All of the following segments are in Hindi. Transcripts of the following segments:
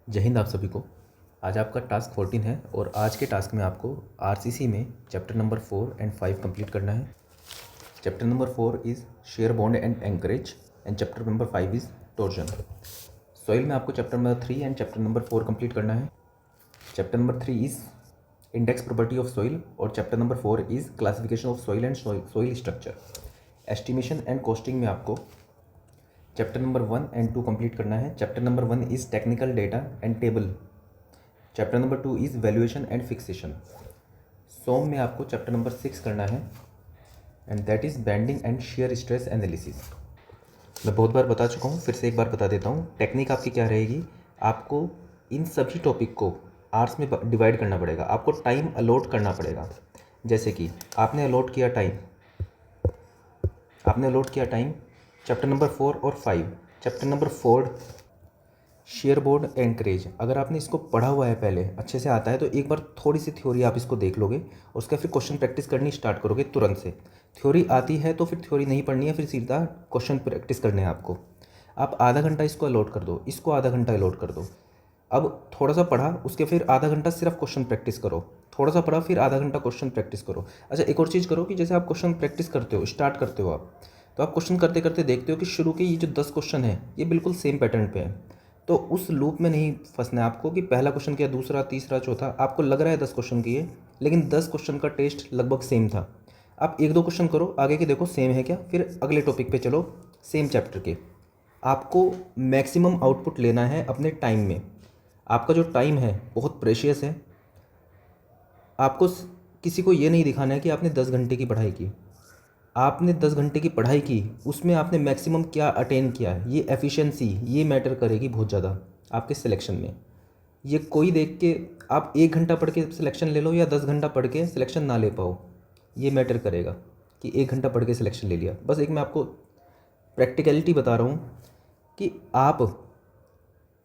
जय हिंद आप सभी को। आज आपका टास्क 14 है और आज के टास्क में आपको आरसीसी में चैप्टर नंबर 4 एंड 5 कंप्लीट करना है। Chapter number 4 is share bond and anchorage and chapter number 5 is torsion. Soil में आपको chapter number 3 and chapter number 4 complete करना है। Chapter number 3 is index property of soil और chapter number 4 is classification of soil and soil structure. Estimation and costing में आपको चैप्टर नंबर 1 एंड 2 कंप्लीट करना है। Chapter number 1 is technical data and table. Chapter number 2 is valuation and fixation. सोम में आपको चैप्टर नंबर 6 करना है and that is bending and shear stress analysis. मैं बहुत बार बता चुका हूँ, फिर से एक बार बता देता हूँ। टेक्निक आपकी क्या रहेगी, आपको इन सभी टॉपिक को आवर्स में डिवाइड करना पड़ेगा, आपको टाइम अलॉट करना पड़ेगा। जैसे कि आपने अलॉट किया टाइम चैप्टर नंबर 4 और 5। Chapter number 4 share board anchorage, अगर आपने इसको पढ़ा हुआ है, पहले अच्छे से आता है, तो एक बार थोड़ी सी थ्योरी आप इसको देख लोगे और उसका फिर क्वेश्चन प्रैक्टिस करनी स्टार्ट करोगे तुरंत से। थ्योरी आती है तो फिर थ्योरी नहीं पढ़नी है, फिर सीधा क्वेश्चन प्रैक्टिस करने हैं आपको। आप आधा घंटा इसको अलॉट कर दो, इसको आधा घंटा अलॉट कर दो। अब थोड़ा सा पढ़ा, उसके फिर आधा घंटा सिर्फ क्वेश्चन प्रैक्टिस करो। थोड़ा सा पढ़ा, फिर आधा घंटा क्वेश्चन प्रैक्टिस करो। अच्छा, एक और चीज़ करो कि जैसे आप क्वेश्चन प्रैक्टिस करते हो, स्टार्ट करते हो आप, तो आप क्वेश्चन करते करते देखते हो कि शुरू के ये जो 10 क्वेश्चन है ये बिल्कुल सेम पैटर्न पे है। तो उस लूप में नहीं फंसना है आपको कि पहला क्वेश्चन किया, दूसरा, तीसरा, चौथा। आपको लग रहा है 10 क्वेश्चन किए, लेकिन 10 क्वेश्चन का टेस्ट लगभग सेम था। आप एक दो क्वेश्चन करो, आगे के देखो सेम है क्या, फिर अगले टॉपिक पे चलो सेम चैप्टर के। आपको मैक्सिमम आउटपुट लेना है अपने टाइम में। आपका जो टाइम है बहुत प्रेशियस है। आपको किसी को ये नहीं दिखाना है कि आपने 10 घंटे की पढ़ाई की। आपने 10 घंटे की पढ़ाई की, उसमें आपने मैक्सिमम क्या अटेन किया है, ये एफिशिएंसी ये मैटर करेगी बहुत ज़्यादा आपके सिलेक्शन में। ये कोई देख के आप 1 घंटा पढ़ के सिलेक्शन ले लो या 10 घंटा पढ़ के सिलेक्शन ना ले पाओ, ये मैटर करेगा कि 1 घंटा पढ़ के सिलेक्शन ले लिया। बस एक मैं आपको प्रैक्टिकलिटी बता रहा हूँ कि आप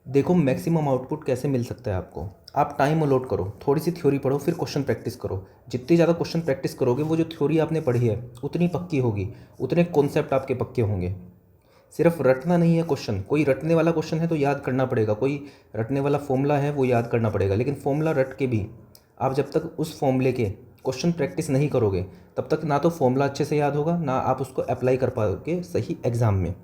देखो मैक्सिमम आउटपुट कैसे मिल सकता है आपको। आप टाइम अलॉट करो, थोड़ी सी थ्योरी पढ़ो, फिर क्वेश्चन प्रैक्टिस करो। जितनी ज़्यादा क्वेश्चन प्रैक्टिस करोगे, वो जो थ्योरी आपने पढ़ी है उतनी पक्की होगी, उतने कॉन्सेप्ट आपके पक्के होंगे। सिर्फ रटना नहीं है क्वेश्चन। कोई रटने वाला क्वेश्चन है तो याद करना पड़ेगा, कोई रटने वाला फॉर्मूला है वो याद करना पड़ेगा, लेकिन फॉर्मूला रट के भी आप जब तक उस फॉर्मूले के क्वेश्चन प्रैक्टिस नहीं करोगे, तब तक ना तो फॉर्मूला अच्छे से याद होगा, ना आप उसको अप्लाई कर पाओगे सही एग्ज़ाम में।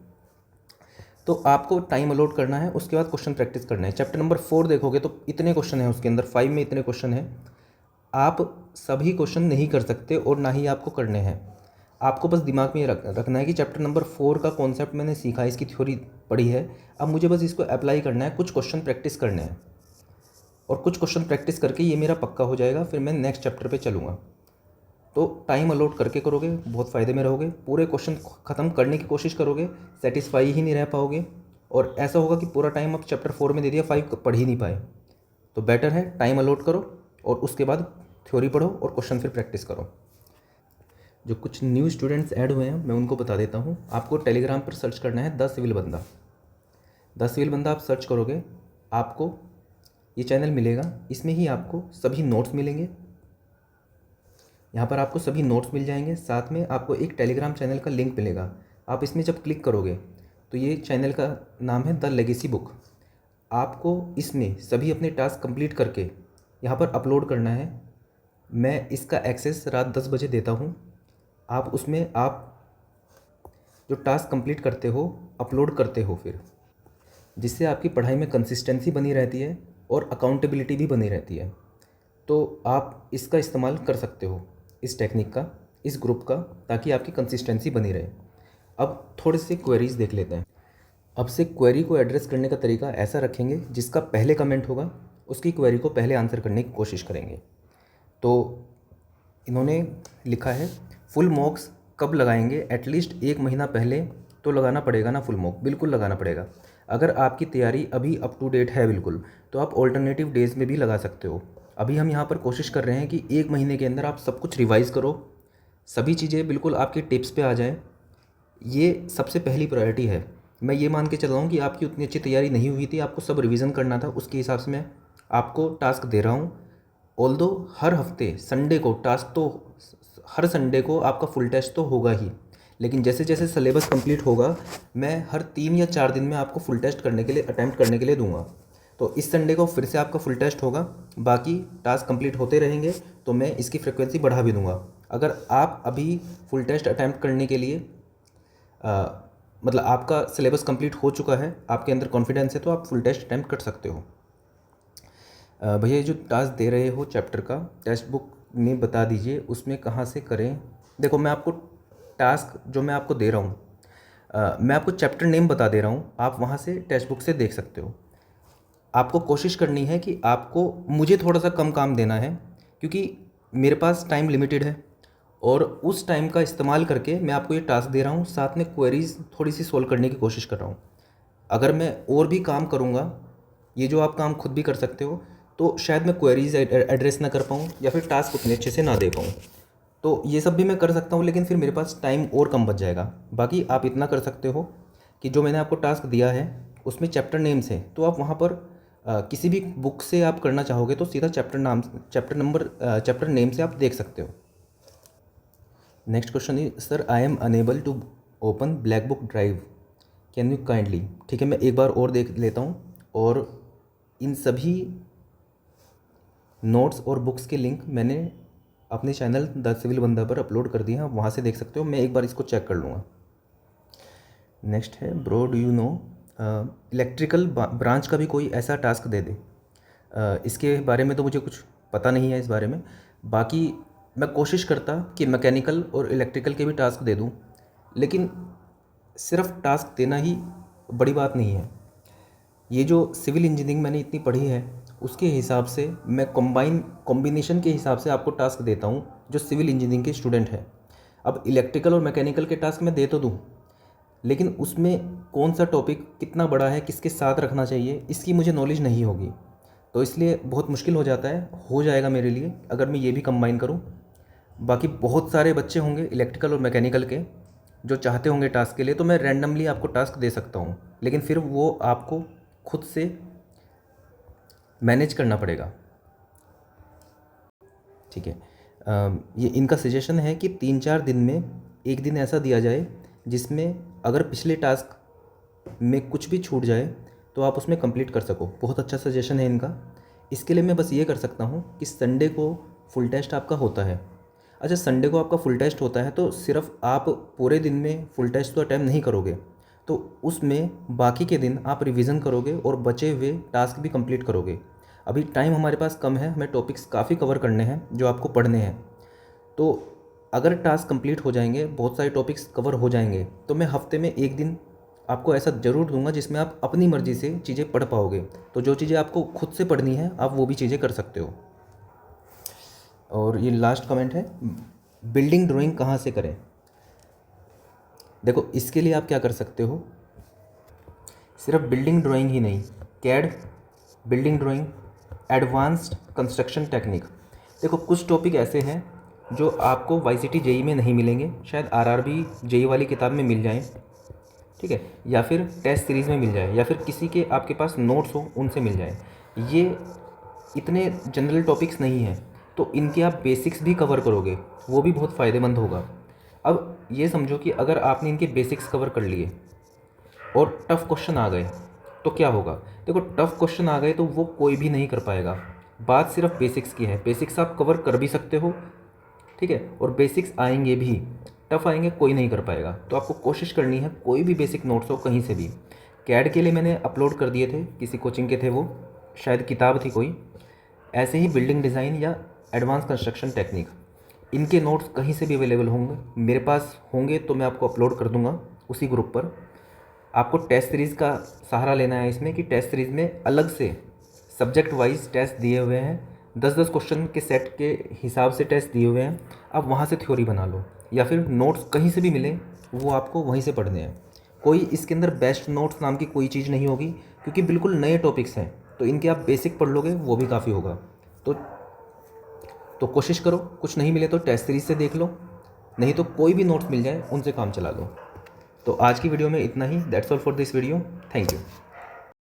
तो आपको टाइम अलॉट करना है, उसके बाद क्वेश्चन प्रैक्टिस करना है। चैप्टर नंबर 4 देखोगे तो इतने क्वेश्चन हैं उसके अंदर, 5 में इतने क्वेश्चन हैं। आप सभी क्वेश्चन नहीं कर सकते और ना ही आपको करने हैं। आपको बस दिमाग में ये रखना है कि चैप्टर नंबर 4 का कॉन्सेप्ट मैंने सीखा है, इसकी थ्योरी पढ़ी है, अब मुझे बस इसको अप्लाई करना है, कुछ क्वेश्चन प्रैक्टिस करने हैं, और कुछ क्वेश्चन प्रैक्टिस करके ये मेरा पक्का हो जाएगा, फिर मैं नेक्स्ट चैप्टर पे चलूँगा। तो टाइम अलॉट करके करोगे, बहुत फ़ायदे में रहोगे। पूरे क्वेश्चन ख़त्म करने की कोशिश करोगे, सेटिस्फाई ही नहीं रह पाओगे, और ऐसा होगा कि पूरा टाइम आप चैप्टर 4 में दे दिया, 5 पढ़ ही नहीं पाए। तो बेटर है टाइम अलॉट करो और उसके बाद थ्योरी पढ़ो और क्वेश्चन फिर प्रैक्टिस करो। जो कुछ न्यू स्टूडेंट्स ऐड हुए हैं मैं उनको बता देता हूँ। आपको टेलीग्राम पर सर्च करना है द सिविल बंदा। द सिविल बंदा आप सर्च करोगे, आपको ये चैनल मिलेगा। इसमें ही आपको सभी नोट्स मिलेंगे, यहाँ पर आपको सभी नोट्स मिल जाएंगे। साथ में आपको एक टेलीग्राम चैनल का लिंक मिलेगा। आप इसमें जब क्लिक करोगे तो ये चैनल का नाम है द लेगेसी बुक। आपको इसमें सभी अपने टास्क कंप्लीट करके यहाँ पर अपलोड करना है। मैं इसका एक्सेस रात 10 बजे देता हूँ। आप उसमें आप जो टास्क कंप्लीट करते हो अपलोड करते हो, फिर जिससे आपकी पढ़ाई में कंसिस्टेंसी बनी रहती है और अकाउंटेबिलिटी भी बनी रहती है। तो आप इसका इस्तेमाल कर सकते हो, इस टेक्निक का, इस ग्रुप का, ताकि आपकी कंसिस्टेंसी बनी रहे। अब थोड़े से क्वेरीज़ देख लेते हैं। अब से क्वेरी को एड्रेस करने का तरीका ऐसा रखेंगे, जिसका पहले कमेंट होगा उसकी क्वेरी को पहले आंसर करने की कोशिश करेंगे। तो इन्होंने लिखा है फुल मॉक्स कब लगाएंगे, एटलीस्ट 1 महीना पहले तो लगाना पड़ेगा ना फुल मॉक, बिल्कुल लगाना पड़ेगा। अगर आपकी तैयारी अभी अप टू डेट है बिल्कुल, तो आप ऑल्टरनेटिव डेज़ में भी लगा सकते हो। अभी हम यहाँ पर कोशिश कर रहे हैं कि 1 महीने के अंदर आप सब कुछ रिवाइज़ करो, सभी चीज़ें बिल्कुल आपके टिप्स पे आ जाए। ये सबसे पहली प्रायोरिटी है। मैं ये मान के चल रहा हूँ कि आपकी उतनी अच्छी तैयारी नहीं हुई थी, आपको सब रिवीजन करना था, उसके हिसाब से मैं आपको टास्क दे रहा हूँ। ऑल्दो हर हफ्ते संडे को टास्क तो, हर संडे को आपका फुल टेस्ट तो होगा ही, लेकिन जैसे जैसे सिलेबस कंप्लीट होगा मैं हर 3 या 4 दिन में आपको फुल टेस्ट करने के लिए, अटैम्प्ट करने के लिए दूंगा। तो इस संडे को फिर से आपका फुल टेस्ट होगा, बाकी टास्क कंप्लीट होते रहेंगे तो मैं इसकी फ्रिक्वेंसी बढ़ा भी दूंगा। अगर आप अभी फुल टेस्ट अटैम्प्ट करने के लिए मतलब आपका सिलेबस कंप्लीट हो चुका है, आपके अंदर कॉन्फिडेंस है, तो आप फुल टेस्ट अटैम्प्ट कर सकते हो। भैया जो टास्क दे रहे हो चैप्टर का, टेक्स्ट बुक में बता दीजिए उसमें कहाँ से करें। देखो मैं आपको टास्क जो मैं आपको दे रहा हूँ, मैं आपको चैप्टर नेम बता दे रहा हूँ, आप वहाँ से टेक्स्ट बुक से देख सकते हो। आपको कोशिश करनी है कि आपको मुझे थोड़ा सा कम काम देना है, क्योंकि मेरे पास टाइम लिमिटेड है और उस टाइम का इस्तेमाल करके मैं आपको ये टास्क दे रहा हूँ, साथ में क्वेरीज थोड़ी सी सोल्व करने की कोशिश कर रहा हूँ। अगर मैं और भी काम करूँगा, ये जो आप काम खुद भी कर सकते हो, तो शायद मैं क्वेरीज एड्रेस ना कर पाऊँ या फिर टास्क उतने अच्छे से ना दे पाऊँ। तो ये सब भी मैं कर सकता हूँ, लेकिन फिर मेरे पास टाइम और कम बच जाएगा। बाकी आप इतना कर सकते हो कि जो मैंने आपको टास्क दिया है उसमें चैप्टर नेम्स हैं, तो आप वहाँ पर किसी भी बुक से आप करना चाहोगे तो सीधा चैप्टर नेम से आप देख सकते हो। Next question is sir I am unable to open black book drive, can you kindly. ठीक है, मैं एक बार और देख लेता हूँ और इन सभी नोट्स और बुक्स के लिंक मैंने अपने चैनल द सिविल बंदा पर अपलोड कर दिए हैं, आप वहाँ से देख सकते हो। मैं एक बार इसको चेक कर लूँगा। नेक्स्ट है bro do you know, electrical branch का भी कोई ऐसा टास्क दे दे। इसके बारे में तो मुझे कुछ पता नहीं है इस बारे में, बाकी मैं कोशिश करता कि मैकेनिकल और इलेक्ट्रिकल के भी टास्क दे दूँ, लेकिन सिर्फ टास्क देना ही बड़ी बात नहीं है। ये जो सिविल इंजीनियरिंग मैंने इतनी पढ़ी है उसके हिसाब से मैं कॉम्बिनेशन के हिसाब से आपको टास्क देता हूँ जो सिविल इंजीनियरिंग के स्टूडेंट हैं। अब इलेक्ट्रिकल और मैकेनिकल के टास्क मैं दे तो दूँ, लेकिन उसमें कौन सा टॉपिक कितना बड़ा है, किसके साथ रखना चाहिए, इसकी मुझे नॉलेज नहीं होगी, तो इसलिए बहुत मुश्किल हो जाता है। हो जाएगा मेरे लिए अगर मैं ये भी कंबाइन करूँ। बाकी बहुत सारे बच्चे होंगे इलेक्ट्रिकल और मैकेनिकल के जो चाहते होंगे टास्क के लिए, तो मैं रैंडमली आपको टास्क दे सकता हूँ, लेकिन फिर वो आपको खुद से मैनेज करना पड़ेगा। ठीक है, ये इनका सजेशन है कि 3-4 दिन में एक दिन ऐसा दिया जाए जिसमें अगर पिछले टास्क में कुछ भी छूट जाए तो आप उसमें कंप्लीट कर सको। बहुत अच्छा सजेशन है इनका। इसके लिए मैं बस ये कर सकता हूँ कि संडे को फुल टेस्ट आपका होता है। अच्छा, संडे को आपका फुल टेस्ट होता है तो सिर्फ आप पूरे दिन में फुल टेस्ट तो अटैम्प्ट नहीं करोगे, तो उसमें बाकी के दिन आप रिवीजन करोगे और बचे हुए टास्क भी कंप्लीट करोगे। अभी टाइम हमारे पास कम है, हमें टॉपिक्स काफ़ी कवर करने हैं जो आपको पढ़ने हैं, तो अगर टास्क कंप्लीट हो जाएंगे, बहुत सारे टॉपिक्स कवर हो जाएंगे, तो मैं हफ्ते में एक दिन आपको ऐसा ज़रूर दूंगा जिसमें आप अपनी मर्ज़ी से चीज़ें पढ़ पाओगे। तो जो चीज़ें आपको खुद से पढ़नी है आप वो भी चीज़ें कर सकते हो। और ये लास्ट कमेंट है, बिल्डिंग ड्राइंग कहाँ से करें। देखो इसके लिए आप क्या कर सकते हो, सिर्फ बिल्डिंग ड्राइंग ही नहीं, CAD, building drawing, advanced construction technique. देखो कुछ टॉपिक ऐसे हैं जो आपको वाईसीटी जेई में नहीं मिलेंगे, शायद आरआरबी जेई वाली किताब में मिल जाएं, ठीक है, या फिर टेस्ट सीरीज़ में मिल जाए, या फिर किसी के आपके पास नोट्स हो उनसे मिल जाए। ये इतने जनरल टॉपिक्स नहीं हैं, तो इनके आप बेसिक्स भी कवर करोगे, वो भी बहुत फ़ायदेमंद होगा। अब ये समझो कि अगर आपने इनके बेसिक्स कवर कर लिए और टफ़ क्वेश्चन आ गए तो क्या होगा। देखो टफ़ क्वेश्चन आ गए तो वो कोई भी नहीं कर पाएगा। बात सिर्फ बेसिक्स की है, बेसिक्स आप कवर कर भी सकते हो, ठीक है, और बेसिक्स आएंगे भी, टफ़ आएंगे कोई नहीं कर पाएगा। तो आपको कोशिश करनी है कोई भी बेसिक नोट्स हो कहीं से भी। कैड के लिए मैंने अपलोड कर दिए थे, किसी कोचिंग के थे वो, शायद किताब थी कोई। ऐसे ही बिल्डिंग डिज़ाइन या एडवांस कंस्ट्रक्शन टेक्निक, इनके नोट्स कहीं से भी अवेलेबल होंगे, मेरे पास होंगे तो मैं आपको अपलोड कर दूंगा उसी ग्रुप पर। आपको टेस्ट सीरीज़ का सहारा लेना है इसमें, कि टेस्ट सीरीज़ में अलग से सब्जेक्ट वाइज टेस्ट दिए हुए हैं, 10-10 क्वेश्चन के सेट के हिसाब से टेस्ट दिए हुए हैं। आप वहाँ से थ्योरी बना लो, या फिर नोट्स कहीं से भी मिले वो आपको वहीं से पढ़ने हैं। कोई इसके अंदर बेस्ट नोट्स नाम की कोई चीज़ नहीं होगी, क्योंकि बिल्कुल नए टॉपिक्स हैं, तो इनके आप बेसिक पढ़ लोगे वो भी काफ़ी होगा। तो कोशिश करो, कुछ नहीं मिले तो टेस्ट सीरीज से देख लो, नहीं तो कोई भी नोट्स मिल जाए उनसे काम चला लो। तो आज की वीडियो में इतना ही। That's all for this video, thank you.